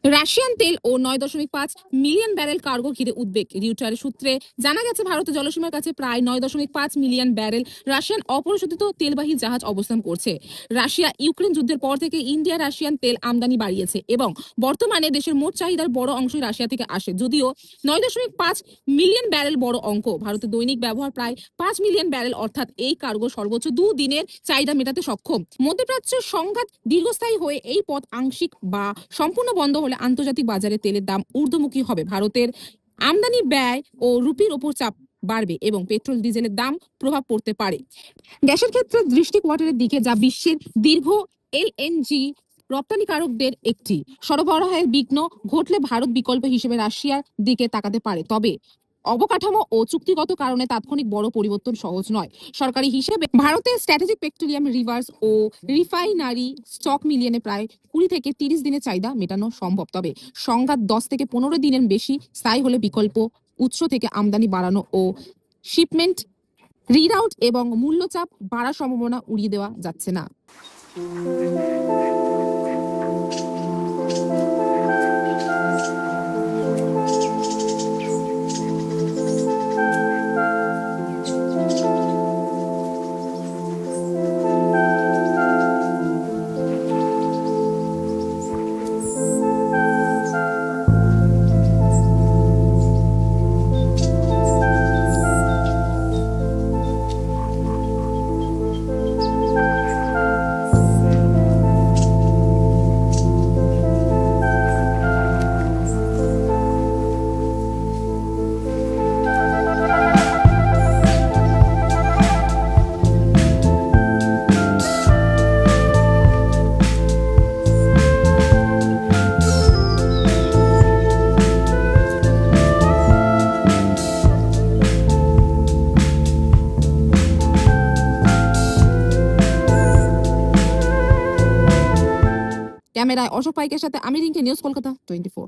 Russian তেল ও ৯.৫ million barrel cargo ঘিরে উদ্বেগ। রিউটার সূত্রে জানা গেছে, ভারতের জলসীমার কাছে প্রায় ৯.৫ মিলিয়ন ব্যারেল রাশিয়ান অপরিশোধিত তেলবাহী জাহাজ অবস্থান করছে। রাশিয়া ইউক্রেন যুদ্ধের পর থেকে ইন্ডিয়া রাশিয়ান তেল আমদানি বাড়িয়েছে এবং বর্তমানে দেশের মোট চাহিদার বড় অংশই রাশিয়া থেকে আসে। যদিও ৯.৫ মিলিয়ন ব্যারেল বড় অঙ্ক, ভারতের দৈনিক ব্যবহার প্রায় ৫ মিলিয়ন ব্যারেল, অর্থাৎ এই কার্গো সর্বোচ্চ ২ দিনের চাহিদা মেটাতে সক্ষম। মধ্যপ্রাচ্যের সংঘাত দীর্ঘস্থায়ী হয়ে এই পথ আংশিক বা সম্পূর্ণ বন্ধ হলে আন্তর্জাতিক বাজারে তেলের দাম ঊর্ধ্বমুখী হবে। ভারতের আমদানি ব্যয় ও রুপির ওপর চাপ বাড়বে এবং পেট্রোল ডিজেলের দাম প্রভাব পড়তে পারে। গ্যাসের ক্ষেত্রে দৃষ্টি কোয়ার্টারের দিকে, যা বিশ্বের দীর্ঘ এলএনজি রপ্তানিকারকদের একটি। সরবরাহের বিঘ্ন ঘটলে ভারত বিকল্প হিসেবে রাশিয়ার দিকে তাকাতে পারে, তবে অবকাঠামো ও চুক্তিগত কারণে তাৎক্ষণিক বড় পরিবর্তন সহজ নয়। সরকারি হিসেবে ভারতের স্ট্র্যাটেজিক পেট্রোলিয়াম রিভার্স ও রিফাইনারি স্টক মিলিয়নে প্রায় ২০ থেকে ৩০ দিনের চাহিদা মেটানো সম্ভব। তবে সংঘাত ১০ থেকে ১৫ দিনের বেশি স্থায়ী হলে বিকল্প উৎস থেকে আমদানি বাড়ানো ও শিপমেন্ট রিরাউট এবং মূল্যচাপ বাড়ার সম্ভাবনা উড়িয়ে দেওয়া যাচ্ছে না। ক্যামেরায় অশোক পাইকের সাথে আমি রিঙ্কি, নিউজ কলকাতা 24।